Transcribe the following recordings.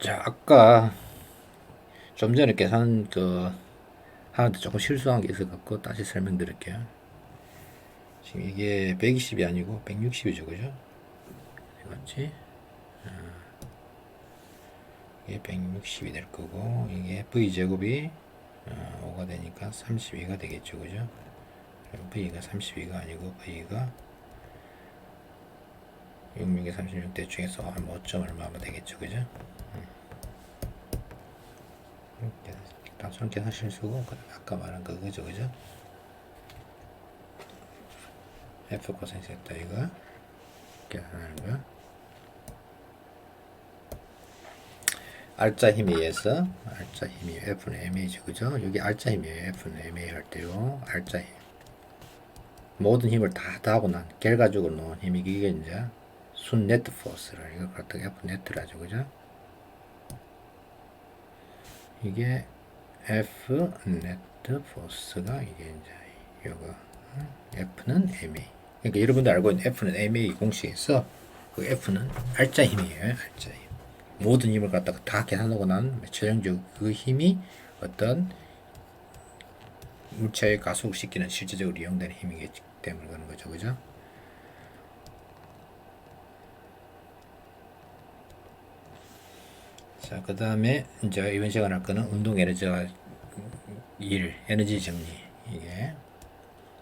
자, 아까 좀 전에 계산 하는데 조금 실수한 게 있어 갖고 다시 설명드릴게요. 지금 이게 120이 아니고 160이죠, 그죠? 맞지? 이게 160이 될 거고 이게 v 제곱이 5가 되니까 32가 되겠죠, 그죠? 그럼 v가 32가 아니고 v가 66에 36 대충해서 한 5점 얼마면 되겠죠, 그죠? 단순 계산 실수고 아까 말한 그거죠, 그죠? f 코사인 세타 이거 계산하는 거. 알짜 힘에 의해서 알짜 힘이 F는 MA죠, 그죠? 여기 알짜 힘이에요. F는 MA 할 때요. 알짜 힘. 모든 힘을 다 하고 난 결과적으로 놓은 힘이 이게 이제 순 네트 포스를 이걸 갖다가 F 네트라죠, 그죠? 이게 F 네트 포스가 이게 이제 이거 F는 MA. 그러니까 여러분들 알고 있는 F는 MA 공식에서 그 F는 알짜 힘이에요. 알짜 힘. 모든 힘을 갖다가 다 계산하고 난 최종적 그 힘이 어떤 물체의 가속시키는 실제적으로 이용되는 힘이기 때문에 그런 거죠, 그죠? 자, 그 다음에 이제 이번 시간 할 거는 운동 에너지와 에너지 정리. 이게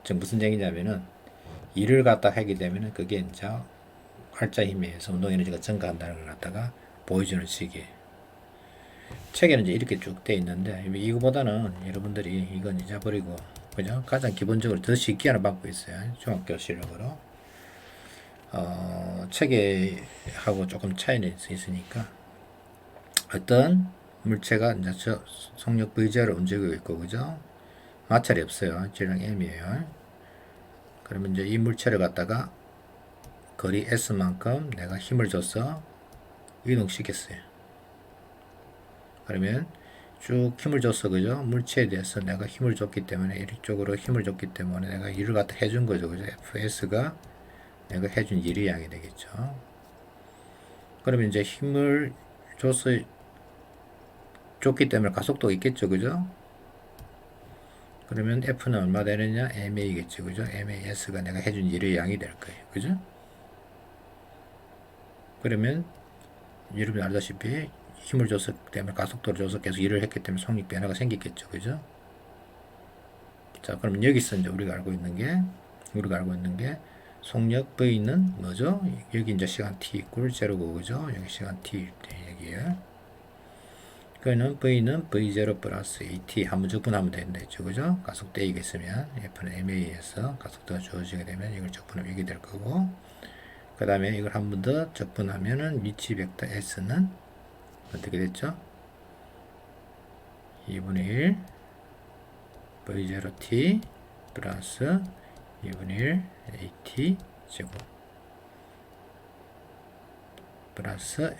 지금 무슨 얘기냐면은 일을 갖다 하게 되면은 그게 이제 활자 힘에 의해서 운동 에너지가 증가한다는 걸 갖다가 보여주는 식이에요. 책에는 이제 이렇게 쭉 돼 있는데 이거보다는 여러분들이 이건 잊어버리고 그죠? 가장 기본적으로 더 쉽게 하나 받고 있어요. 중학교 실력으로. 책에 하고 조금 차이는 있으니까 어떤 물체가 이제 저 속력 V자를 움직이고 있고 그죠? 마찰이 없어요. 질량 M이에요. 그러면 이제 이 물체를 갖다가 거리 S만큼 내가 힘을 줘서 이동시켰어요. 그러면 쭉 힘을 줬어, 그죠? 물체에 대해서 내가 힘을 줬기 때문에 이쪽으로 힘을 줬기 때문에 내가 일을 갖다 해준 거죠, 그죠? FS가 내가 해준 일의 양이 되겠죠. 그러면 이제 힘을 줘서 줬기 때문에 가속도가 있겠죠, 그죠? 그러면 F는 얼마 되느냐? MA겠죠, 그죠? MAS가 내가 해준 일의 양이 될 거예요, 그죠? 그러면 여러분이 알다시피 힘을 줬기 때문에 가속도를 줘서 계속 일을 했기 때문에 속력 변화가 생기겠죠, 그죠? 자, 그럼 여기서 이제 우리가 알고 있는 게 속력 V는 뭐죠? 여기 이제 시간 t 이퀄 제로고 그죠? 여기 시간 t 얘기예요. 그러면 V는 V0 플러스 AT 한 번 적분하면 된다죠, 그죠? 가속도 A가 있으면 F는 MA에서 가속도가 주어지게 되면 이걸 적분하면 이게 될 거고, 그 다음에 이걸 한 번 더 적분하면은 위치 벡터 S는 어떻게 됐죠? 2분의 1 V0T 플러스 2분의 1 AT 제곱 플러스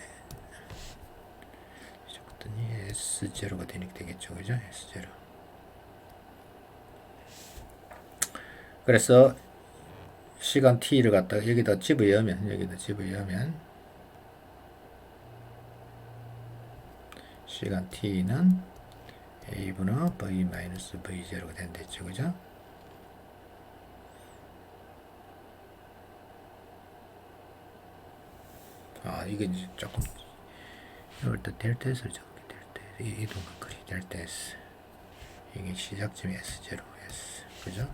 S0가 되겠죠, 그죠? S0. 그래서 시간 t를 갖다가 여기다 집어넣으면 시간 t는 a분의 v-v0가 된댔죠, 그죠? 이게 이제 조금 이걸 또 델타 S를 적게 델타 이동한 거리 델타 S 이게 시작점이 S0 S 그죠?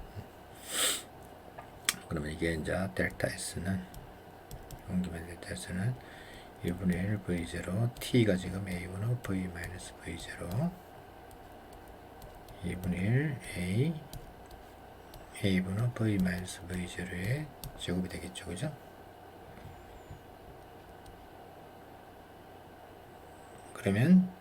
그러면 이게 이제 델타 S는 옮기면 델타 S는 1분의 1 V0 T가 지금 A분의 V-V0 2분의 1 A분의 V-V0의 제곱이 되겠죠, 그죠? 그러면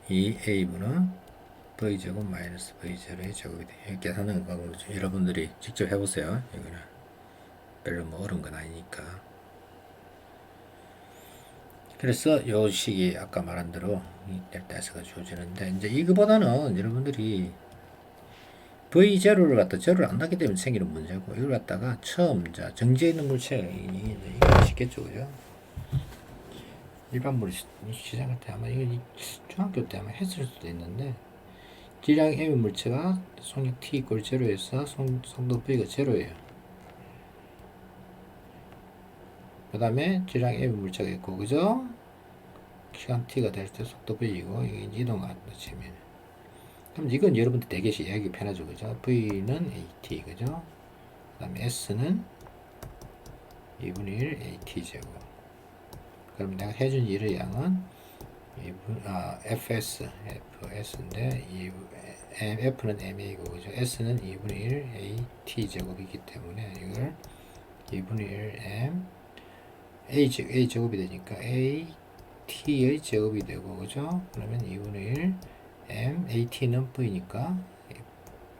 이 A분의 V제곱 마이너스 V0의 제곱이 돼. 계산하는 거 여러분들이 직접 해보세요. 이거는 별로 뭐 어려운 건 아니니까. 그래서 요 식이 아까 말한 대로 이 델타 S가 주어지는데 이제 이거보다는 여러분들이 V0를 갖다 제로를 안 나기 때문에 생기는 문제고, 이걸 갖다가 처음 자 정지해 있는 물체가 이게 쉽겠죠, 그죠? 일반 물이 시작할 때 아마 이거 중학교 때 아마 했을 수도 있는데, 질량 M 물체가 속력 T 이꼴 제로에서 속도 V가 제로예요. 그 다음에 질량 M 물체가 있고, 그죠? 시간 T가 될 때 속도 V이고, 이게 이동한다 치면. 그럼 이건 여러분들 되게 이해하기 편하죠, 그죠? V는 AT, 그죠? 그 다음에 S는 2분의 1 AT 제곱. 그럼 내가 해준 일의 양은 FS인데 F는 MA고, 그죠? S는 2분의 1 AT 제곱이기 때문에 이걸 2분의 1 M A 제곱이 되니까 AT의 제곱이 되고, 그죠? 그러면 2분의 1 M AT는 V니까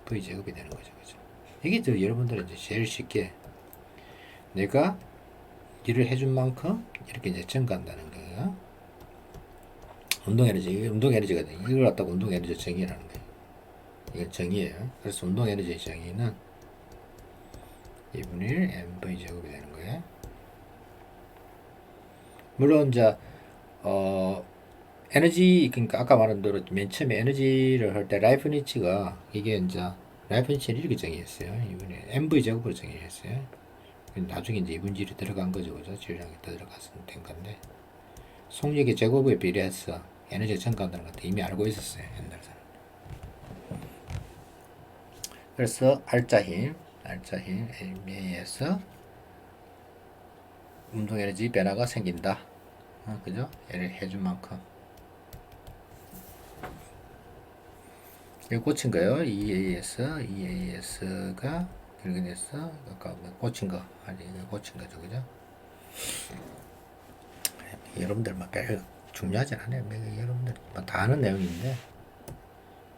V 제곱이 되는 거죠, 그죠? 이게 또 여러분들은 이제 제일 쉽게 내가 일을 해준 만큼 이렇게 이제 증가한다는 거예요. 운동 에너지가 이걸 갖다가 운동 에너지 정의라는 거예요. 이건 정의예요. 그래서 운동 에너지 정의는 2분의 1 mv 제곱이 되는 거예요. 물론 이제 에너지, 그러니까 아까 말한 대로 맨 처음에 에너지를 할 때 라이프니츠가 이게 이제 라이프니츠는 이렇게 정의했어요. 2분의 mv 제곱으로 정의했어요. 나중에 이제 이분질이 들어간 거죠, 그죠? 질량이 들어갔으면 된 건데, 속력의 제곱에 비례해서 에너지가 증가한다는 것도 이미 알고 있었어요, 옛날에는. 그래서 알짜 힘 MA에서 운동 에너지 변화가 생긴다. 그죠? 얘를 해준 만큼. 이거 고친 거예요. EAS가 그렇게 됐어. 아까 고친 거. 아니, 이거 고친 거죠, 그죠? 여러분들 막 별로 중요하진 않아요. 여러분들 다 아는 내용인데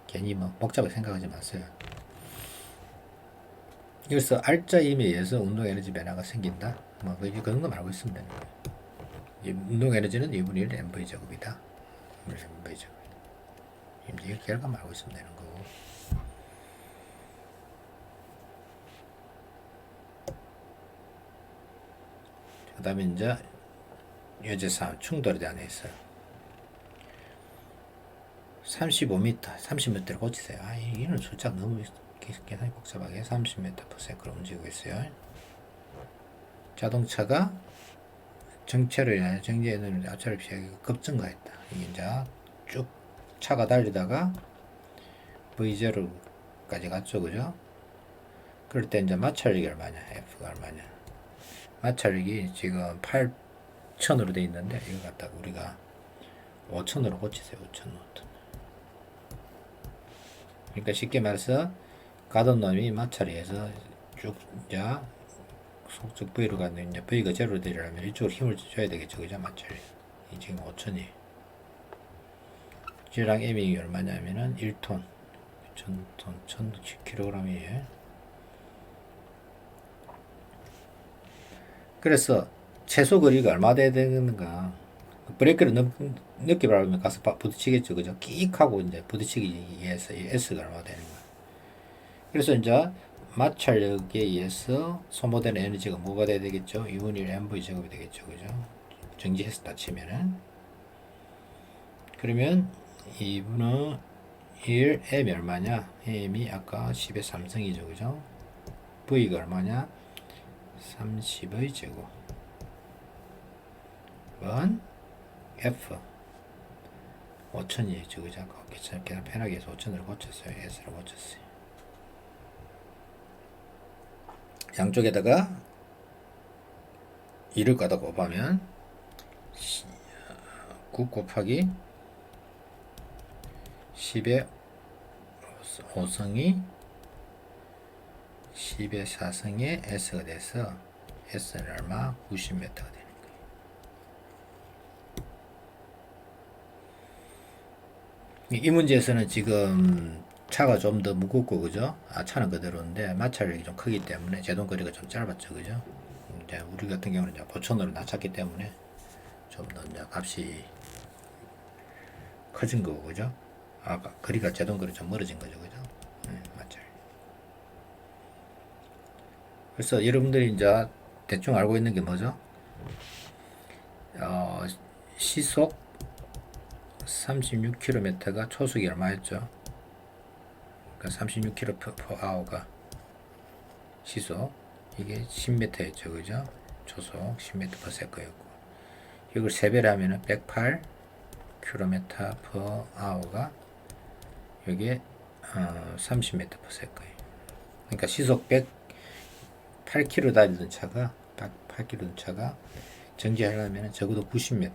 괜히 뭐 복잡하게 생각하지 마세요. 그래서 알짜 힘에 의해서 운동 에너지 변화가 생긴다. 뭐 그 정도 알고 있으면 되는 거예요. 운동 에너지는 2분의 1 mv 제곱이다. mv 제곱. 이제 결과만 알고 있으면 되는 거고. 그 다음에 이제 여제사 충돌에 대한 있어요. 35m, 30m를 고치세요. 이는 숫자 너무 계산이 복잡하게 30m/s로 움직이고 있어요. 자동차가 정체로 인하여 정지에 있는 앞차를 피하기 급증가했다. 이게 이제 쭉 차가 달리다가 V0까지 갔죠, 그죠? 그럴 때 이제 마찰력이 얼마냐, F가 얼마냐. 마찰력이 지금 8,000으로 돼 있는데 이거 갖다가 우리가 5,000으로 고치세요. 5,000W. 그러니까 쉽게 말해서 가던 놈이 마찰에 의해서 쭉 이제 속적 V로 가는데 이제 V가 제로로 되려면 이쪽으로 힘을 줘야 되겠죠, 그죠? 마찰이 지금 5,000이 G랑 M이 얼마냐면은 1톤 1,000톤 1,000kg이에요. 그래서 최소 거리가 얼마 돼야 되는가? 브레이크를 늦게 밟으면 가서 부딪히겠죠, 그죠? 끽 하고 이제 부딪히기 위해서 S가 얼마 되는 거야. 그래서 이제 마찰력에 의해서 소모되는 에너지가 뭐가 돼야 되겠죠? 2분의 1 mv 제곱이 되겠죠, 그죠? 정지해서 다치면은. 그러면 2분의 1 m이 얼마냐? m이 아까 10의 3승이죠, 그죠? v가 얼마냐? 30의 제곱 번 F 5,000이죠, 그죠? 아까 계산 편하게 해서 5,000으로 고쳤어요. S로 고쳤어요. 양쪽에다가 2를 갖다 곱하면 9 곱하기 10의 5승이 10의 4승의 S가 돼서 S는 얼마? 90m가 되는 거예요. 이 문제에서는 지금 차가 좀 더 무겁고, 그죠? 차는 그대로인데 마찰력이 좀 크기 때문에 제동 거리가 좀 짧았죠, 그죠? 이제 우리 같은 경우는 이제 보천으로 낮췄기 때문에 좀 더 이제 값이 커진 거고, 그죠? 거리가 제동 거리 좀 멀어진 거죠, 그죠? 마찰. 그래서 여러분들이 이제 대충 알고 있는 게 뭐죠? 시속 36km가 초속이 얼마였죠? 그러니까 36km/h가 시속, 이게 10m였죠, 그죠? 초속 10m/s였고, 이걸 3배를 하면은 108km/h가 여기에 30m/s예요. 그러니까 시속 108km 달리던 차가 108km 차가 정지하려면 적어도 90m.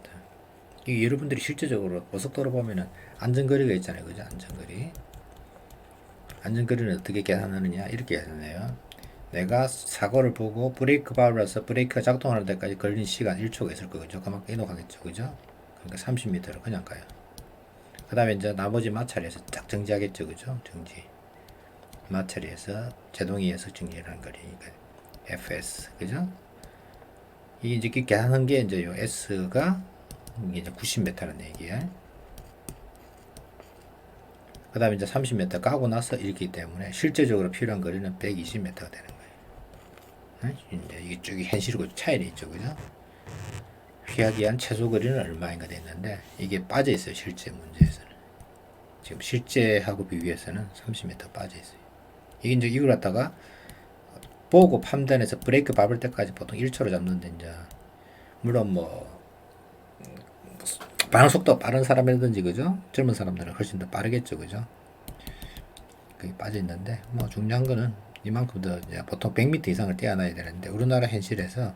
이 여러분들이 실제적으로 고속도로 보면은 안전거리가 있잖아요, 그죠? 안전거리. 안전거리는 어떻게 계산하느냐? 이렇게 계산해요. 내가 사고를 보고 브레이크 밟아서 브레이크가 작동하는 데까지 걸린 시간 1초가 있을 거죠. 그만큼 이동하겠죠, 그죠? 그러니까 30m를 그냥 가요. 그 다음에 이제 나머지 마찰에서 딱 정지하겠죠, 그죠? 정지. 마찰에서 제동이에서 정지하는 거리니까 FS, 그죠? 이게 이제 계산한 게 이제 요 S가 이제 90m라는 얘기야. 그 다음에 이제 30m 까고 나서 이렇기 때문에 실제적으로 필요한 거리는 120m가 되는 거예요. 이제 이게 쭉 현실이고 차이는 있죠, 그죠? 피하기 위한 최소 거리는 얼마인가 됐는데 이게 빠져 있어요, 실제 문제에서는. 지금 실제하고 비교해서는 30m 빠져 있어요. 이게 이제 이걸 갖다가 보고 판단해서 브레이크 밟을 때까지 보통 1초로 잡는데, 이제 물론 뭐 반응 속도 빠른 사람이라든지, 그죠? 젊은 사람들은 훨씬 더 빠르겠죠, 그죠? 그게 빠져 있는데, 뭐 중요한 거는 이만큼 더 이제 보통 100m 이상을 떼어놔야 되는데, 우리나라 현실에서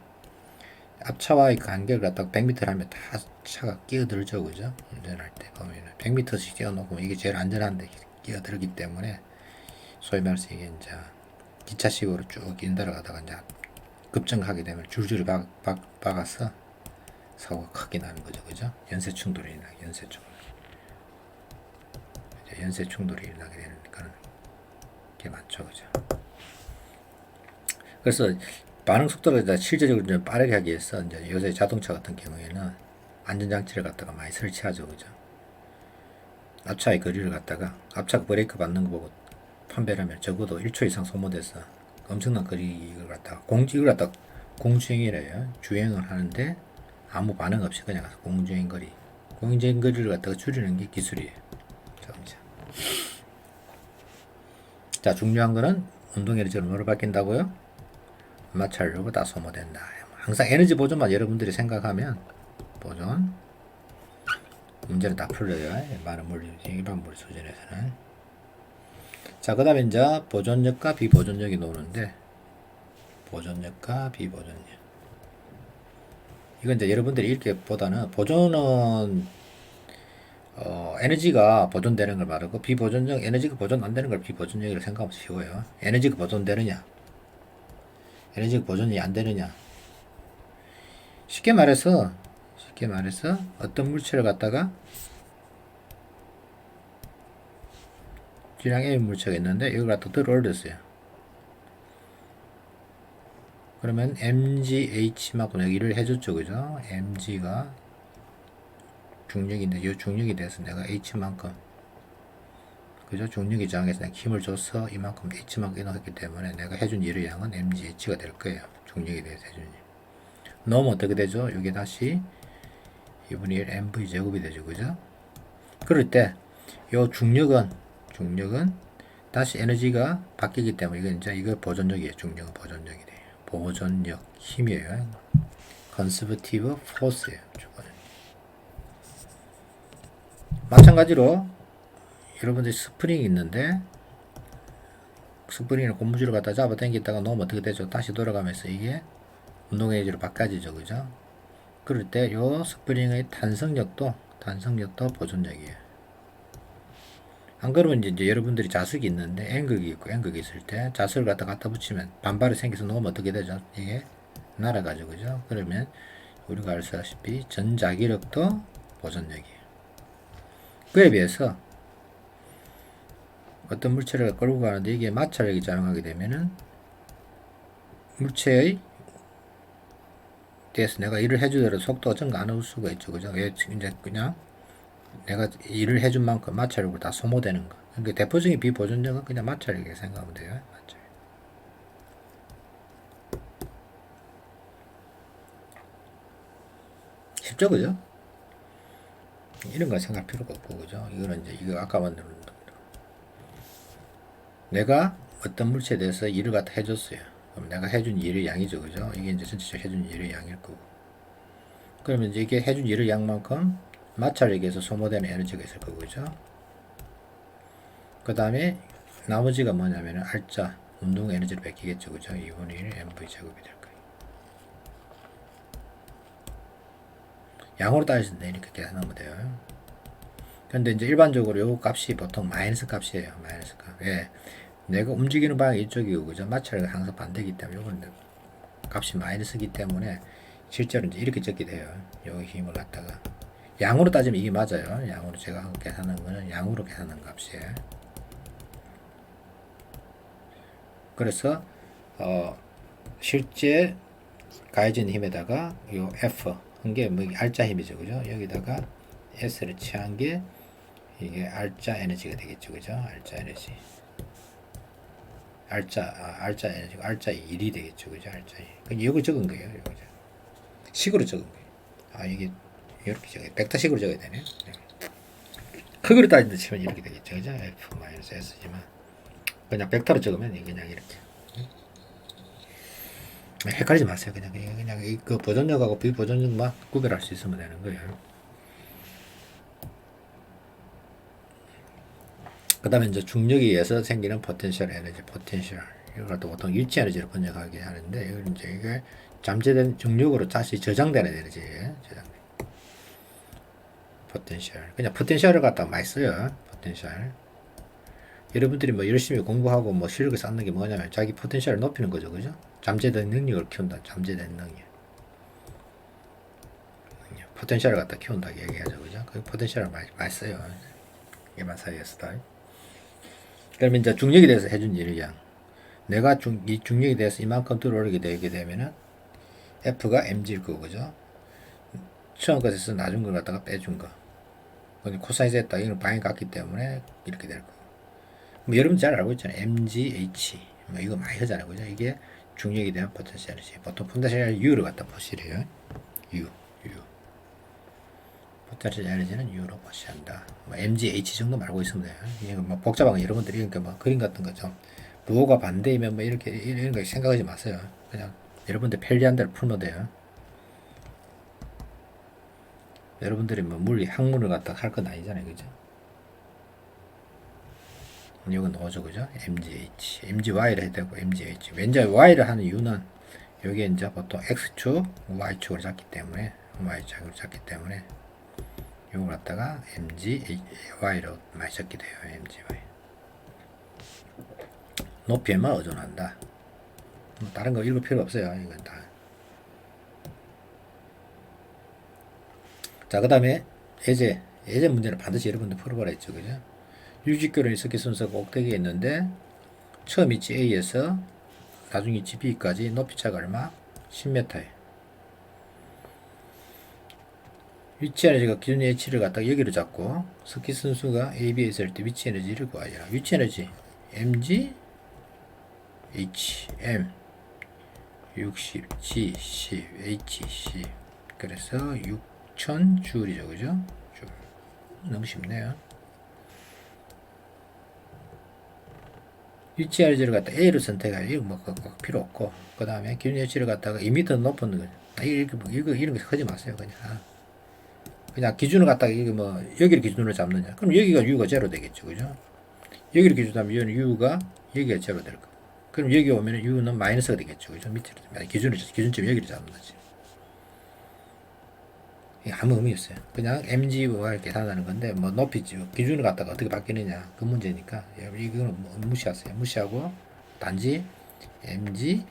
앞차와의 간격을 갖다가 100m를 하면 다 차가 끼어들죠, 그죠? 운전할 때 보면은 100m씩 떼어놓고 이게 제일 안전한데 끼어들기 때문에 소위 말해서 이게 이제 기차식으로 쭉 인달아가다가 이제 급정하게 되면 줄줄이 박아서 사고가 크게 나는 거죠, 그죠? 연쇄 충돌이 일어나게, 연쇄 충돌이 일어나게 되는 그런 게 많죠, 그죠? 그래서 반응 속도를 실제적으로 좀 빠르게 하기 위해서 이제 요새 자동차 같은 경우에는 안전장치를 갖다가 많이 설치하죠, 그죠? 앞차의 거리를 갖다가 앞차가 브레이크 받는 거 보고 판별하면 적어도 1초 이상 소모돼서 엄청난 거리를 갖다가 이걸 갖다가 공주행이래요. 주행을 하는데 아무 반응 없이 그냥 가서 공주행 거리를 갖다가 줄이는 게 기술이에요. 자, 중요한 거는 운동 에너지를 뭐로 바뀐다고요? 마찰력보다 소모된다. 항상 에너지 보존만 여러분들이 생각하면 보존 문제는 다 풀려요. 많은 물리, 일반 물리 수준에서는. 자, 그 다음에 이제 보존력과 비보존력이 나오는데, 보존력과 비보존력. 이건 이제 여러분들이 읽기보다는 보존은 에너지가 보존되는 걸 말하고, 비보존력, 에너지가 보존 안 되는 걸 비보존력이라고 생각하면 쉬워요. 에너지가 보존되느냐, 에너지가 보존이 안 되느냐. 쉽게 말해서 어떤 물체를 갖다가 G랑 A 물체가 있는데 이걸 갖다 들어 올렸어요. 그러면 MGH만큼 여기를 해줬죠, 그죠? MG가 중력인데 이 중력이 돼서 내가 H만큼, 그죠? 중력이 저항해서 내가 힘을 줘서 이만큼 H만큼 이동했기 때문에 내가 해준 일의 양은 MGH가 될 거예요. 중력에 대해서 해준 일. 넣으면 어떻게 되죠? 이게 다시 2분의 1 MV 제곱이 되죠, 그죠? 그럴 때 이 중력은 다시 에너지가 바뀌기 때문에 이거 보존력이에요. 중력은 보존력이 돼요. 보존력, 힘이에요. conservative force예요. 마찬가지로 여러분들이 스프링이 있는데, 스프링을 고무줄을 갖다 잡아 당겼다가 놓으면 어떻게 되죠? 다시 돌아가면서 이게 운동 에너지로 바꿔지죠, 그죠? 그럴 때 요 스프링의 탄성력도 보존력이에요. 안 그러면 이제 여러분들이 자석이 있는데 N극이 있고 N극이 있을 때 자석을 갖다 붙이면 반발이 생겨서 놓으면 어떻게 되죠? 이게 날아가죠, 그죠? 그러면 우리가 알 수 아시피 전자기력도 보존력이에요. 그에 비해서 어떤 물체를 끌고 가는데 이게 마찰력이 작용하게 되면은 물체의 대해서 내가 일을 해주더라도 속도가 증가 안 할 수가 있죠, 그죠? 왜 이제 그냥 내가 일을 해준 만큼 마찰력으로 다 소모되는 거. 그러니까 대표적인 비보존력은 그냥 마찰력이라고 생각하면 돼요. 마찰. 쉽죠, 그죠? 이런 거 생각할 필요가 없고, 그죠? 이거는 이제 이거 아까 만든 내가 어떤 물체에 대해서 일을 갖다 해줬어요. 그럼 내가 해준 일의 양이죠, 그죠? 이게 이제 전체적으로 해준 일의 양일 거고. 그러면 이제 이게 해준 일의 양만큼 마찰에 의해서 소모되는 에너지가 있을 거고, 그죠? 그 다음에 나머지가 뭐냐면 알짜 운동 에너지를 베끼겠죠, 그죠? 2분의 1 mv 제곱이 될 거예요. 양으로 따질 때 이렇게 계산하면 돼요. 근데 이제 일반적으로 요 값이 보통 마이너스 값이에요. 마이너스 값. 예. 내가 움직이는 방향이 이쪽이고, 그죠? 마찰이 항상 반대이기 때문에 요건 값이 마이너스이기 때문에 실제로 이제 이렇게 적게 돼요. 여기 힘을 갖다가 양으로 따지면 이게 맞아요. 양으로 제가 계산한 거는 양으로 계산한 값이에요. 그래서 실제 가해진 힘에다가 요 F 한 게 뭐 알짜 힘이죠, 그죠? 여기다가 S를 취한 게 이게 알짜 에너지가 되겠죠, 그죠? 알짜 에너지. 알짜 에너지, 알짜 1이 되겠죠, 그죠? 알짜 1. 그냥 이걸 적은 거예요, 이거. 식으로 적은 거예요. 아, 이게 이렇게 적어요. 벡터식으로 적어야 되네. 크기로 따진다 치면 이렇게 되겠죠, 그죠? F-S지만 그냥 벡터로 적으면 그냥 이렇게. 헷갈리지 마세요. 그냥 그 보존력하고 비보존력만 구별할 수 있으면 되는 거예요. 그 다음에 이제 중력에 의해서 생기는 포텐셜 에너지, 포텐셜. 이걸 또 보통 일치 에너지로 번역하게 하는데, 이건 이제 이게 잠재된 중력으로 다시 저장되는 에너지예요. 포텐셜. 그냥 포텐셜을 갖다가 많이 써요. 포텐셜. 여러분들이 뭐 열심히 공부하고 뭐 실력을 쌓는 게 뭐냐면 자기 포텐셜을 높이는 거죠, 그죠? 잠재된 능력을 키운다. 잠재된 능력. 포텐셜을 갖다 키운다고 얘기하죠, 그죠? 그 포텐셜을 많이 써요. 이게만 사이에서다. 그러면 이제 중력에 대해서 해준 일의 양. 내가 이 중력에 대해서 이만큼 들어오게 되게 되면은 F가 mg일 거고, 그죠? 처음 것에서 나중 걸 갖다가 빼준 거. 코사인 했다. 이건 방향이 같기 때문에 이렇게 될 거고. 뭐 여러분 잘 알고 있잖아요. mgh. 뭐 이거 많이 하잖아요, 그죠? 이게 중력에 대한 포텐셜 에너지. 보통 포텐셜 U를 갖다 보시래요. U. 포텐셜 에너지는 U로 표시한다. 뭐 mgh 정도 말고 있으면 돼요. 이거 뭐 복잡한 거 여러분들이 그러니까 뭐 그림 같은 거 좀 부호가 반대이면 뭐 이렇게 이런 거 생각하지 마세요. 그냥 여러분들 편리한 대로 풀면 돼요. 여러분들이 뭐 물리 학문을 갖다 할 건 아니잖아요, 그죠? 이건 뭐죠, 그죠? mgh, mgy를 해야 되고 mgh. 왠지 y를 하는 이유는 여기 이제 보통 x축, y축으로 잡기 때문에 y축으로 잡기 때문에 이걸 갖다가 mgy로 많이 적게 돼요. mgy. 높이에만 의존한다. 뭐 다른 거 읽을 필요 없어요. 이건 다. 자, 그 다음에 예제 문제는 반드시 여러분들 풀어보라 했죠, 그죠? 유직교련이 석기 순서가 꼭대기에 있는데 처음 위치 A에서 나중 위치 B까지 높이차가 얼마? 10m에 위치 에너지가 기준 H를 갖다가 여기로 잡고 석기 순수가 A, B에 있을 때 위치 에너지를 구하라. 위치 에너지 mg H, M 60, G, 10, H, 10. 그래서 6000줄이죠, 그죠? 줄. 너무 쉽네요. 위치 에너지를 갖다 A를 선택해야 이거 뭐 필요 없고, 그 다음에 기준 H를 갖다가 2m 높은 거. 이런 거 하지 마세요, 그냥. 그냥 기준을 갖다가 이게 뭐 여기를 기준으로 잡느냐? 그럼 여기가 U가 제로 되겠죠, 그죠? 여기를 기준으로 하면 U가 여기가 제로 될 거. 그럼 여기 오면 U는 마이너스가 되겠죠, 그죠? 밑으로 기준점 여기를 잡는 거지. 아무 의미 없어요. 그냥 mg와 계산하는 건데 뭐 높이 기준을 갖다가 어떻게 바뀌느냐 그 문제니까 이거는 무시하세요. 무시하고 단지 mg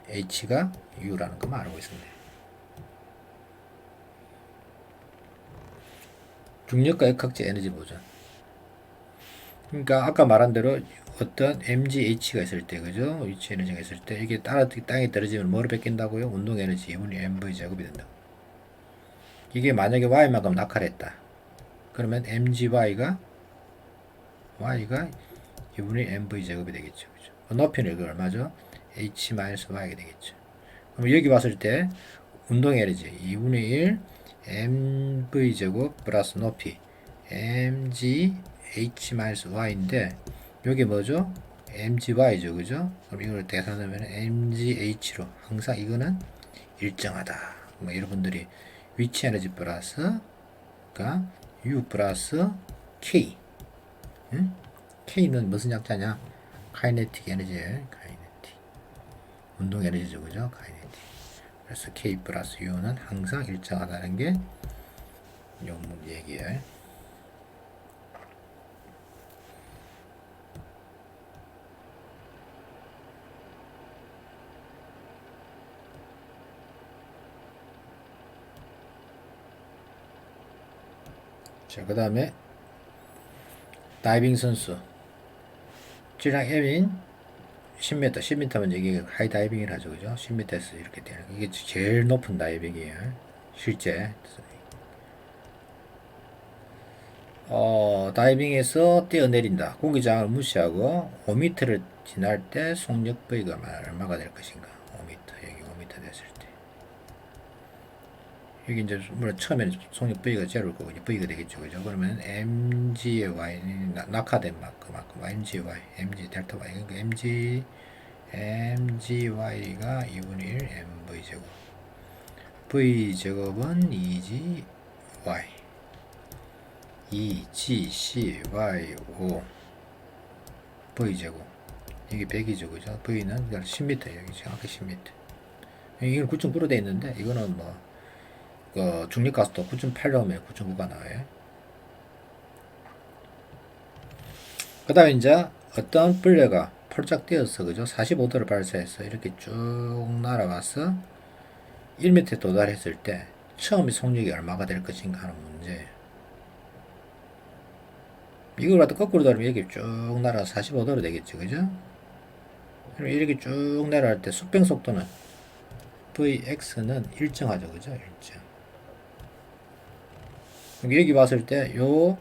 h가 u라는 것만 알고 있으면 돼요. 중력과 역학적 에너지 보존. 그러니까 아까 말한 대로 어떤 mgh가 있을 때, 그죠? 위치 에너지가 있을 때 이게 땅에 떨어지면 뭐를 뺏긴다고요? 운동 에너지 2분의 mv 제곱이 된다고. 이게 만약에 y만큼 낙하했다. 그러면 mgy가 y가 2분의 mv 제곱이 되겠죠. 그죠? 높이는 이거 얼마죠? h-y가 되겠죠. 그럼 여기 봤을 때 운동 에너지 2분의 1 mv제곱 플러스 높이 mgh-y인데 요게 뭐죠? mgy죠. 그죠? 그럼 이걸 계산하면 mgh로 항상 이거는 일정하다. 뭐 여러분들이 위치 에너지 플러스 그러니까 U 플러스 K. 응? K는 무슨 약자냐? 카이네틱 에너지예요. 카이네틱. 운동 에너지죠. 그죠? 카이네틱. 그래서 K 플러스 U는 항상 일정하다는 게 영문 얘기예요. 자, 그 다음에 다이빙 선수 G랑 M인 10m, 10m면 이게 하이 다이빙이라 하죠. 그죠? 10m에서 이렇게 되는 이게 제일 높은 다이빙이에요. 실제 다이빙에서 뛰어내린다. 공기장을 무시하고 5m를 지날 때 속력 V가 얼마가 될 것인가? 5m, 여기 5m 됐을 때. 여기 이제 물론 처음에는 속력 V가 제로일 거고 V가 되겠죠. 그죠? 그러면 mg의 y는 낙하된 만큼 mgy, mg 델타 y 그러니까 mgy가 2분의 1 mv제곱 v제곱은 2gy 2gcy 5 v제곱 이게 100이죠. 그죠? v는 10m 여기 정확히 10m 이건 9.9로 되어 있는데 이거는 뭐 중립가속도 9.8 넣으면 9.9가 나와요. 그 다음에 이제 어떤 분례가 폴짝 뛰어서 그죠? 45도를 발사해서 이렇게 쭉 날아와서 1m에 도달했을 때 처음에 속력이 얼마가 될 것인가 하는 문제예요. 이걸 갖다 거꾸로 돌리면 여기 쭉 날아서 45도로 되겠죠. 그죠? 그럼 이렇게 쭉 내려갈 때 수평 속도는 Vx는 일정하죠. 그죠? 일정. 여기 봤을 때 요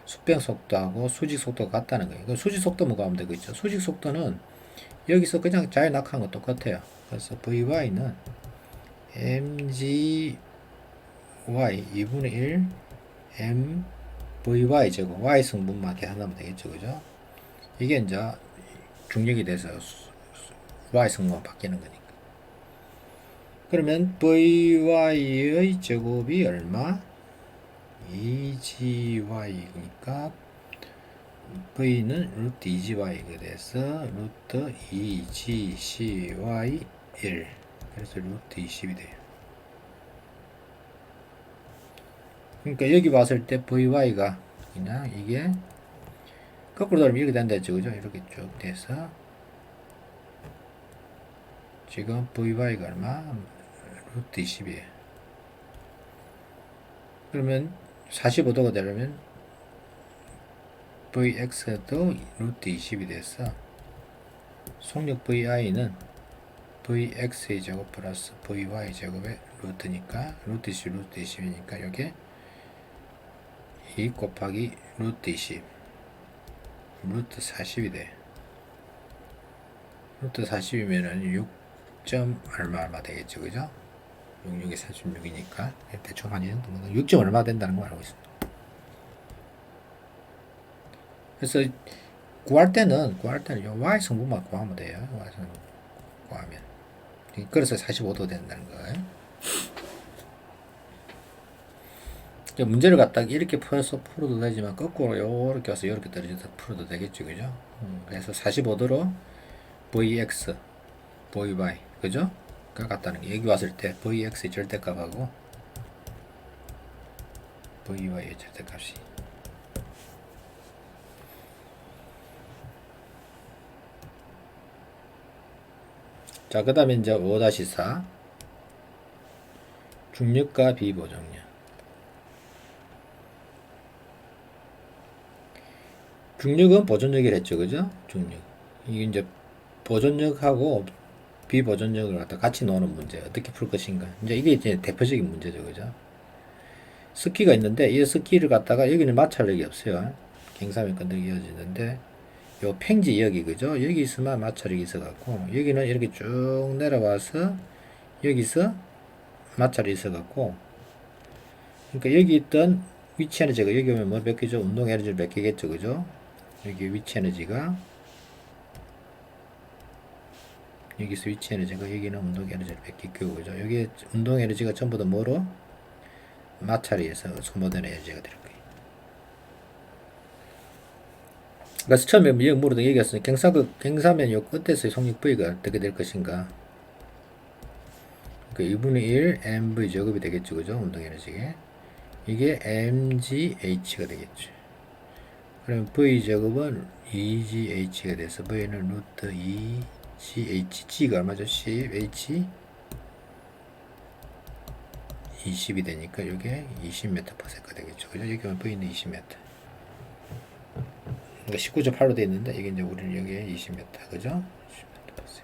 수평 속도하고 수직 속도가 같다는 거예요. 수직 속도만 가면 되겠죠. 수직 속도는 여기서 그냥 자유 낙하한 거 똑같아요. 그래서 Vy는 mgy 2분의 1 mvy 제곱 y 성분만 계산하면 되겠죠. 그죠? 이게 이제 중력이 돼서 y 성분만 바뀌는 거니까. 그러면 vy의 제곱이 얼마? 2gy니까 v는 루트 2gy가 돼서 루트 2gcy 1 그래서 루트 20이 돼요. 그러니까 여기 봤을 때 vy가 그냥 이게 거꾸로 돌리면 이렇게 된다 했죠. 그죠? 이렇게 쭉 돼서 지금 vy가 얼마? 루트 20이에요. 그러면 45도가 되려면 Vx도 루트 20이 돼서 속력 Vi는 Vx의 제곱 플러스 Vy 제곱의 루트니까 루트 20 루트 20이니까 여기에 2 곱하기 루트 20 루트 40이 돼. 루트 40이면은 6점 얼마 되겠죠. 그죠? 66에 36이니까 대충 한 6점 얼마 된다는 거 알고 있습니다. 그래서 구할 때는 요 y 성분만 구하면 돼요. y 성분 구하면 그래서 45도 된다는 거예요. 문제를 갖다가 이렇게 풀어도 되지만 거꾸로 요렇게 와서 요렇게 떨어져서 풀어도 되겠죠. 그죠? 그래서 45도로 Vx, Vy 그죠? 가 같다는 게 여기 왔을 때 Vx의 절대값하고 Vy의 절대값이 자, 그 다음에 이제 5-4 중력과 비보정력. 중력은 보존력이라 했죠. 그죠? 중력. 이게 이제 보존력하고 비보존력을 갖다 같이 노는 문제. 어떻게 풀 것인가. 이제 이게 이제 대표적인 문제죠. 그죠? 스키가 있는데 이 스키를 갖다가 여기는 마찰력이 없어요. 갱사면 건들기 이어지는데 요 팽지 여기 그죠? 여기 있으면 마찰력이 있어 갖고 여기는 이렇게 쭉 내려와서 여기서 마찰이 있어 갖고 그러니까 여기 있던 위치 에너지가 여기 오면 뭐 몇 개죠? 운동 에너지를 몇 개겠죠, 그죠? 여기 위치 에너지가 여기서 위치 에너지가 여기는 운동 에너지를 몇 개 끼고 그죠? 여기 운동 에너지가 전부 다 뭐로 마찰에서 소모된 에너지가 될 거예요. 그래서 처음에 물어도 얘기했으니 경사면 요 끝에서 속력 V가 어떻게 될 것인가? 그 2분의 1 mv 제곱이 되겠죠, 그죠? 운동 에너지게 이게 mgh가 되겠죠. 그럼 v 제곱은 2gh가 돼서 v는 루트 2gh, g가 얼마죠? 10, h 20이 되니까 이게 20m/s가 되겠죠, 그죠? 여기 오면 v는 20m. 그러니까 19.8로 되어 있는데 이게 이제 우리는 여기에 20m, 그죠? 20m/s.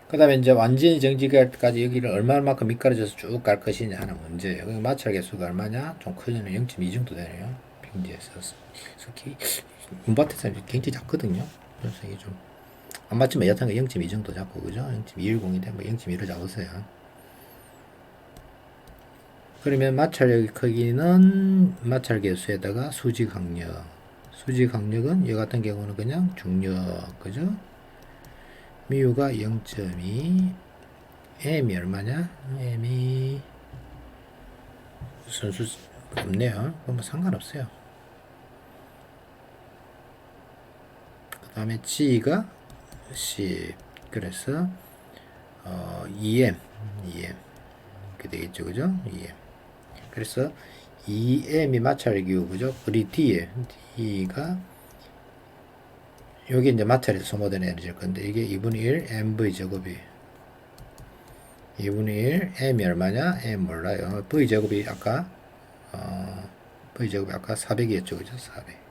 그 다음에 이제 완전히 정지까지 여기를 얼마만큼 미끄러져서 쭉 갈 것이냐 하는 문제예요. 마찰 개수가 얼마냐? 좀 크면 0.2 정도 되네요. 평지에서. 특히 문밭에서는 굉장히 작거든요. 그래서 이게 좀 안 맞지만 여튼 0.2 정도 잡고, 그죠? 0.210인데 뭐 0.2로 잡으세요. 그러면 마찰력 크기는 마찰 개수에다가 수지 강력. 수지 강력은 이 같은 경우는 그냥 중력, 그죠? 미우가 0.2, m이 얼마냐? m이 순수 없네요. 그럼 상관없어요. 그 다음에 g가 10. 그래서 2m 이렇게 되겠죠, 그죠? 2m. 그래서 2m이 마찰기고, 그죠? 우리 D가 여기 이제 마찰에서 소모된 에너지일 건데 이게 2분의 1 mv 제곱이 2분의 1 m이 얼마냐? m 몰라요. v 제곱이 아까 v 제곱이 아까 400이었죠, 그죠? 400.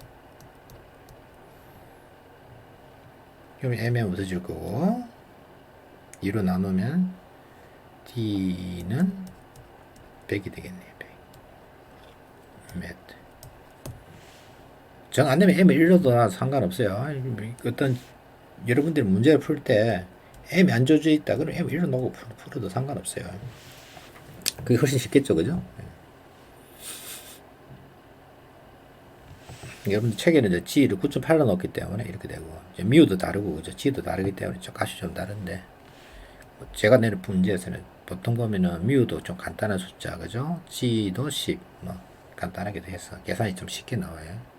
그러면 m이 없어질 거고 2로 나누면 d는 100이 되겠네요. 100 m. 정 안 되면 m을 1로도 나와도 상관없어요. 어떤 여러분들이 문제를 풀 때 m이 안 줘져 있다 그러면 m 1로 놓고 풀어도 상관없어요. 그게 훨씬 쉽겠죠, 그죠? 여러분들 책에는 이제 g를 9.8로 넣었기 때문에 이렇게 되고 미우도 다르고 그죠? g도 다르기 때문에 좀 값이 좀 다른데 제가 내는 문제에서는 보통 보면은 미우도 좀 간단한 숫자, 그죠? g도 10 뭐 간단하게 해서 계산이 좀 쉽게 나와요.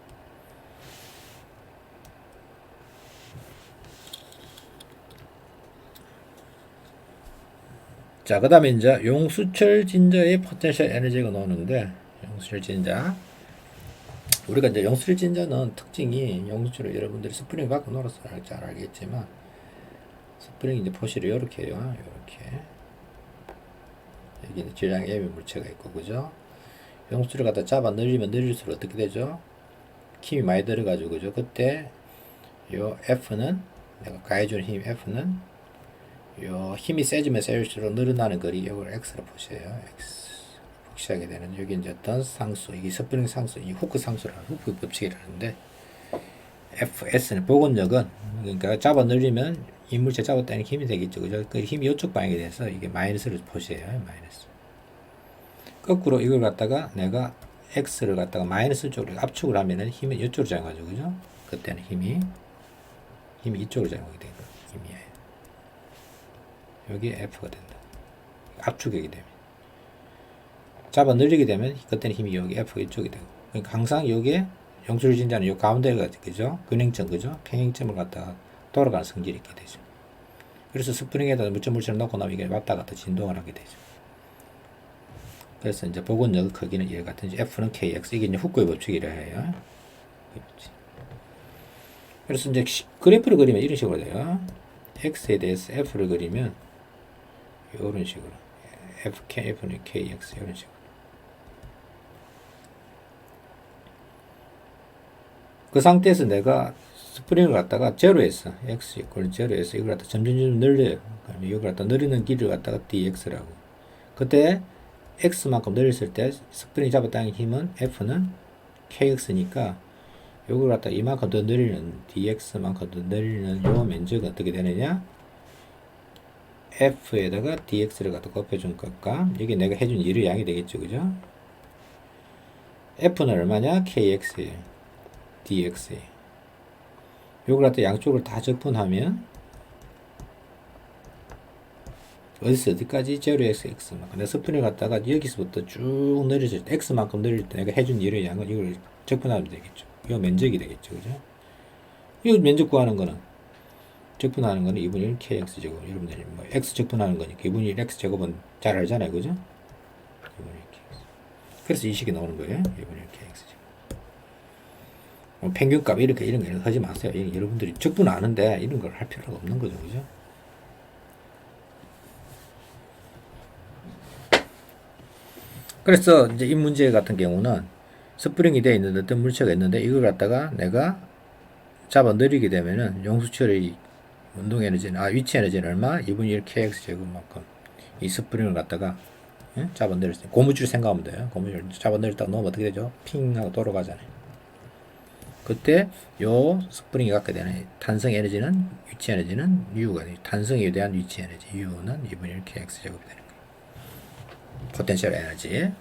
자, 그 다음에 이제 용수철 진저의 포텐셜 에너지가 나오는데, 용수철 진저. 우리가 이제 용수철 진저는 특징이 용수철을 여러분들이 스프링 갖고 놀아서 잘 알겠지만, 스프링 이제 포실이 이렇게 해요. 이렇게. 여기 질량 M의 물체가 있고, 그죠? 용수철을 갖다 잡아 늘리면 늘릴수록 어떻게 되죠? 힘이 많이 들어가지고, 그죠? 그때 요 F는, 내가 가해주는 힘 F는 요 힘이 세지면 세질수록 늘어나는 거리 이걸 x로 보셔요. x 복시하게 되는 여기 이제 어떤 상수, 이게 스프링 상수, 이 후크 상수라는 후크 법칙이라는데 fs는 복원력은 그러니까 잡아 늘리면 인물체 잡았다는 힘이 되겠죠, 그죠? 그 힘이 이쪽 방향이 돼서 이게 마이너스를 보셔요. 마이너스. 거꾸로 이걸 갖다가 내가 x를 갖다가 마이너스 쪽으로 압축을 하면은 힘은 이쪽으로 작용하죠, 그죠? 그때는 힘이 이쪽으로 작용하게 되는 힘이에요. 여기 F가 된다. 압축하게 되면. 잡아 늘리게 되면 그때는 힘이 여기 F 이쪽이 되고. 그러니까 항상 여기에 용수철 진자는 요 가운데가 그죠? 근행점 그죠? 평행점을 갖다가 돌아가는 성질이 있게 되죠. 그래서 스프링에다 물체를 넣고 나면 이게 왔다 갔다 진동을 하게 되죠. 그래서 이제 복원력 크기는 이와 같은지 F는 KX 이게 이제 후크의 법칙이라 해요. 그래서 이제 그래프를 그리면 이런 식으로 돼요. X에 대해서 F를 그리면 이런 식으로 F는 KX 이런 식으로 그 상태에서 내가 스프링을 갖다가 제로에서 X 이퀄 제로에서 이걸 갖다 점점 늘려요. 이걸 갖다 늘리는 길을 갖다가 DX라고. 그때 X만큼 늘렸을 때 스프링이 잡았다는 힘은 F는 KX니까 요걸 갖다 이만큼 더 늘리는 DX만큼 더 늘리는 요 면적은 어떻게 되느냐? f에다가 dx를 갖다 곱해준 것과 여기 내가 해준 1의 양이 되겠죠, 그죠? f는 얼마냐? kx예요. dx예요. 요걸 갖다 양쪽을 다 적분하면 어디서 어디까지? 0x, x만큼. 내 스프링을 갖다가 여기서부터 쭉 내려질 때, x만큼 내릴 때 내가 해준 1의 양은 이걸 적분하면 되겠죠. 이거 면적이 되겠죠, 그죠? 이거 면적 구하는 거는 적분하는 거는 2분의 1 kx 제곱. 여러분들이 뭐 x 적분하는 거니까 2분의 1 x 제곱은 잘 알잖아요, 그죠? 2분의 1 kx. 그래서 이 식이 나오는 거예요. 2분의 1 kx 제곱. 뭐 평균값 이렇게 이런 거 하지 마세요. 여러분들이 적분 아는데 이런 걸 할 필요가 없는 거죠, 그죠? 그래서 이제 이 문제 같은 경우는 스프링이 되어 있는 어떤 물체가 있는데 이걸 갖다가 내가 잡아 늘리게 되면은 용수철의 운동 에너지는 위치 에너지는 얼마? 2분의 1 kx 제곱만큼 이 스프링을 갖다가 잡아 늘릴 때 고무줄 생각하면 돼요. 고무줄 잡아 늘렸다가 놓으면 어떻게 되죠? 핑 하고 돌아가잖아요. 그때 요 스프링이 갖게 되는 탄성 에너지는 위치 에너지는 U가 돼요. 탄성에 대한 위치 에너지 U는 2분의 1 kx 제곱이 되는 거예요. 포텐셜 에너지.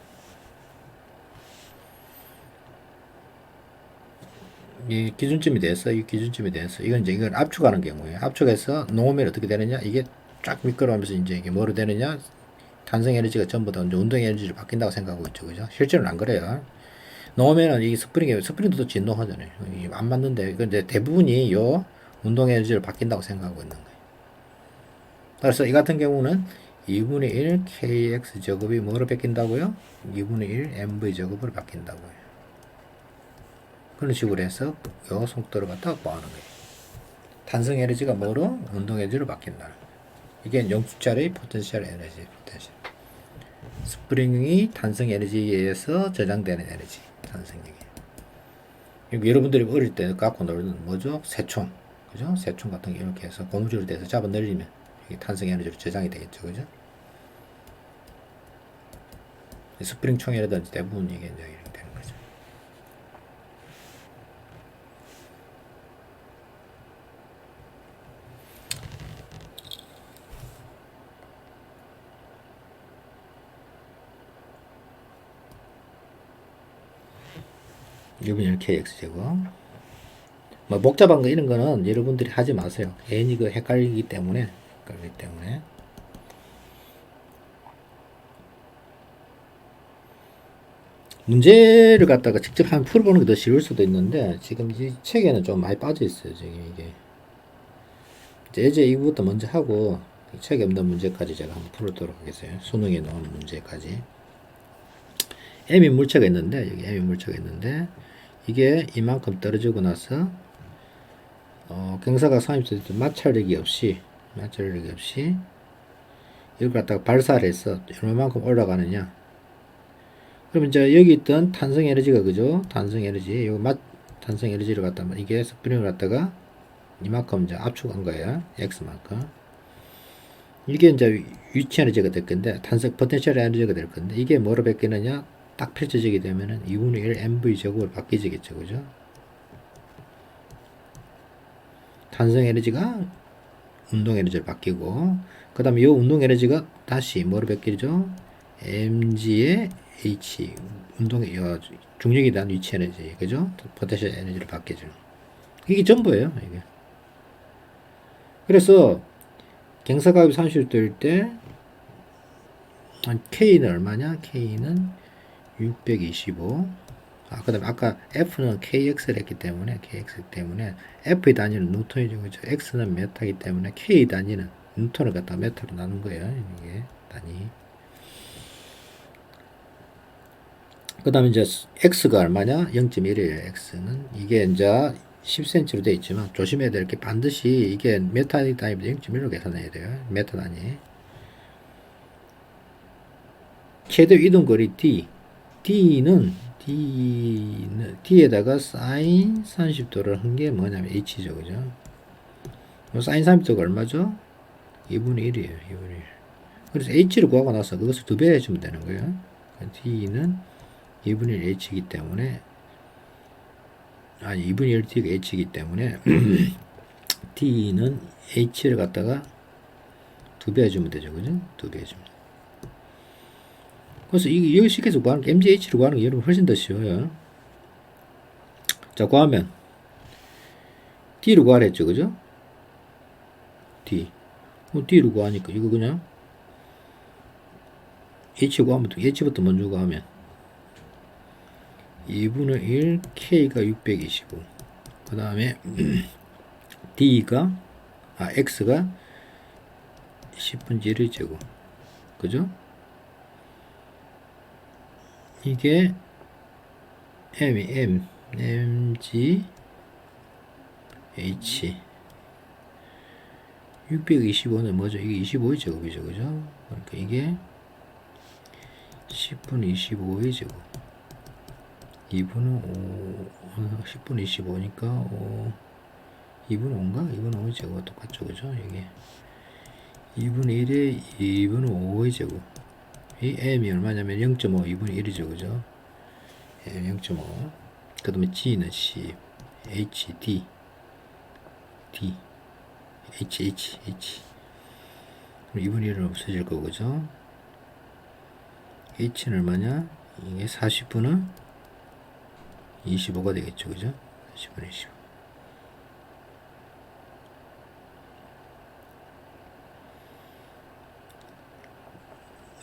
이 기준점이 돼서 이건 이제 이건 압축하는 경우에요. 압축해서 놓으면 어떻게 되느냐? 이게 쫙 미끄러우면서 이제 이게 뭐로 되느냐? 탄성 에너지가 전부 다 이제 운동 에너지를 바뀐다고 생각하고 있죠, 그죠? 실제로는 안 그래요. 놓으면은 이 스프링도 진동하잖아요. 안 맞는데 근데 대부분이 요 운동 에너지를 바뀐다고 생각하고 있는 거예요. 그래서 이 같은 경우는 2분의 1 kx 제곱이 뭐로 바뀐다고요? 2분의 1 mv 제곱으로 바뀐다고요. 그런 식으로 해서 요 속도를 갖다가 구하는 거예요. 탄성 에너지가 뭐로? 운동 에너지로 바뀐다. 이게 영수차의 포텐셜 에너지, 포텐셜. 스프링이 탄성 에너지에 의해서 저장되는 에너지, 탄성력이. 여러분들이 어릴 때 갖고 놀던 뭐죠? 새총, 그죠? 새총 같은 게 이렇게 해서 고무줄을 대서 잡아 늘리면 이게 탄성 에너지로 저장이 되겠죠, 그죠? 스프링 총이라든지 대부분 이게 이제 이렇게 되는 거죠. 2분의 1 kx 제곱. 뭐 복잡한 거 이런 거는 여러분들이 하지 마세요. 괜히 그 헷갈리기 때문에. 문제를 갖다가 직접 한번 풀어보는 게 더 쉬울 수도 있는데 지금 이 책에는 좀 많이 빠져 있어요. 지금 이게 이제 이거부터 먼저 하고 책에 없는 문제까지 제가 한번 풀도록 하겠어요. 수능에 나온 문제까지. M인 물체가 있는데 여기 M인 물체가 있는데 이게 이만큼 떨어지고 나서 경사가 30cm 마찰력이 없이 이걸 갖다가 발사를 해서 얼마만큼 올라가느냐. 그럼 이제 여기 있던 탄성 에너지가 그죠? 탄성 에너지를 갖다가 이게 스프링을 갖다가 이만큼 이제 압축한 거예요. X만큼. 이게 이제 위치 에너지가 될 건데 탄성 포텐셜 에너지가 될 건데 이게 뭐로 바뀌느냐? 딱 펼쳐지게 되면은 2분의 1 mv 제곱으로 바뀌지겠죠, 그죠? 탄성 에너지가 운동 에너지로 바뀌고, 그 다음에 이 운동 에너지가 다시 뭐로 바뀌죠? mg의 h, 중력에 대한 위치 에너지, 그죠? 포텐셜 에너지로 바뀌죠. 이게 전부예요, 이게. 그래서 경사각이 30도일 때 K는 얼마냐? K는 625. 그 다음에 아까 F는 KX를 했기 때문에 F의 단위는 뉴턴이죠, 그죠? X는 메타이기 때문에 K 단위는 뉴턴을 갖다 메타로 나눈 거예요. 이게 단위. 그 다음에 이제 X가 얼마냐? 0.1이에요. X는 이게 이제 10cm로 되어 있지만 조심해야 될 게 반드시 이게 메타 단위보다 0.1로 계산해야 돼요. 메타 단위. 최대 이동거리 D에다가 사인 30도를 한 게 뭐냐면 H죠, 그죠? 사인 30도가 얼마죠? 2분의 1이에요, 2분의 1. 그래서 H를 구하고 나서 그것을 2배 해주면 되는 거예요. D는 2분의 1 H이기 때문에, 2분의 1 D가 H이기 때문에, D는 H를 갖다가 2배 해주면 되죠, 그죠? 2배 해주면. 그래서 이게 여기 식해서 구하는 게 MGH로 구하는 게 여러분 훨씬 더 쉬워요. 자, 구하면 D로 구하라 했죠, 그죠? D. D로 구하니까 이거 그냥 H 구하면 H부터 먼저 구하면 2분의 1 K가 625. 그 다음에 D가 X가 10분의 1의 제곱. 그죠? 이게 MG H 625는 뭐죠? 이게 25의 제곱이죠, 그죠? 그러니까 이게 10분의 25의 제곱. 2분은 5, 10분의 25니까 2분의 5인가? 2분의 5의 제곱과 똑같죠, 그죠? 이게 2분의 1에 2분의 5의 제곱. 이 m이 얼마냐면 0.5, 2분의 1이죠, 그죠? m 0.5. 그 다음에 g는 10, h, d, d, h. 2분의 1은 없어질 거고, 그죠? h는 얼마냐? 이게 40분의 25가 되겠죠, 그죠? 40분의 25.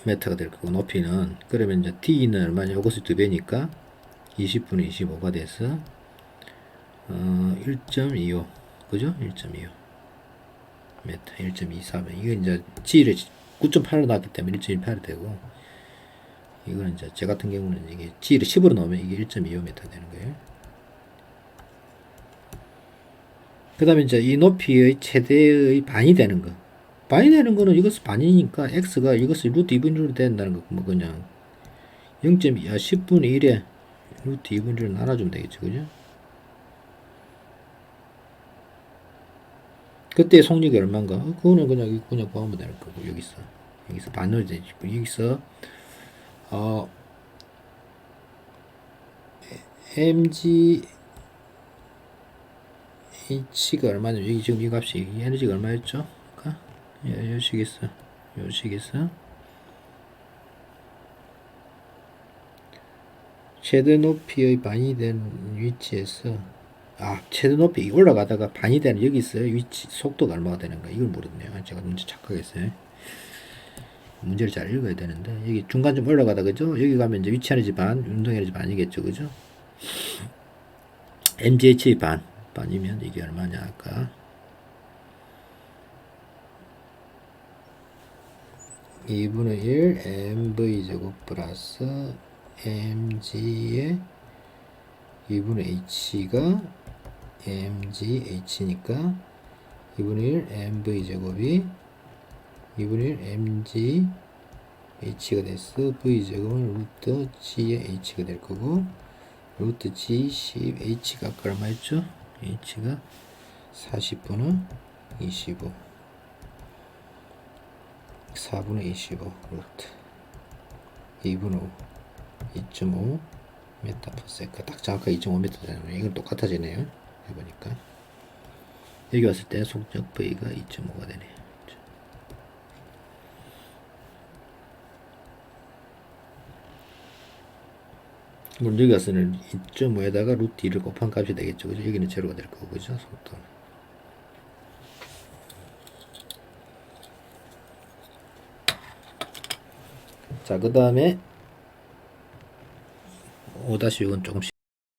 메타가 될 거고, 높이는, 그러면 이제 t는 얼마냐? 이것이 2배니까 20분의 25가 돼서 1.25, 그죠? 1.25 메타, 1.24면 이게 이제 g를 9.8로 나왔기 때문에 1.18이 되고, 이거는 이제 제 같은 경우는 이게 g를 10으로 넣으면 이게 1.25m 되는 거예요. 그 다음에 이제 이 높이의 최대의 반이 되는 거. 반이 되는 거는 이것은 반이니까 x가 이것을 루트 2분의 1로 된다는 거, 뭐 그냥 0.2, 10분의 1에 루트 2분의 1을 나눠주면 되겠죠, 그죠? 그때 속력이 얼마인가? 그거는 그냥 구하면 될 거고, 여기서 반으로 되지. 여기서 mg h가 얼마냐? 여기 지금 이 값이 이 에너지가 얼마였죠? 요식에서 최대 높이의 반이 된 위치에서 최대 높이 올라가다가 반이 되는 여기 있어요. 위치 속도가 얼마가 되는가 이걸 물었네요. 제가 문제 착각했어요. 문제를 잘 읽어야 되는데 여기 중간 좀 올라가다 그죠? 여기 가면 이제 위치 에너지 반, 운동 에너지 반이겠죠, 그죠? mgh 반이면 이게 얼마냐 아까 2분의 1 mv 제곱 플러스 mg의 2분의 h가 mgh니까 2분의 1 mv 제곱이 2분의 1 mg h가 됐어. v 제곱은 루트 g의 h가 될 거고 루트 g 10 h가 아까 얼마였죠? h가 40분의 25 4분의 25 루트 2분의 5 2.5 메타퍼세컨 딱 정확하게 2.5m 되네요. 이건 똑같아지네요. 해보니까 여기 왔을 때 속력 V가 2.5가 되네요. 물론 여기 와서는 2.5에다가 루트 2를 곱한 값이 되겠죠. 그죠? 여기는 제로가 될 거고, 그죠? 속도. 자, 그 다음에 5-6은 조금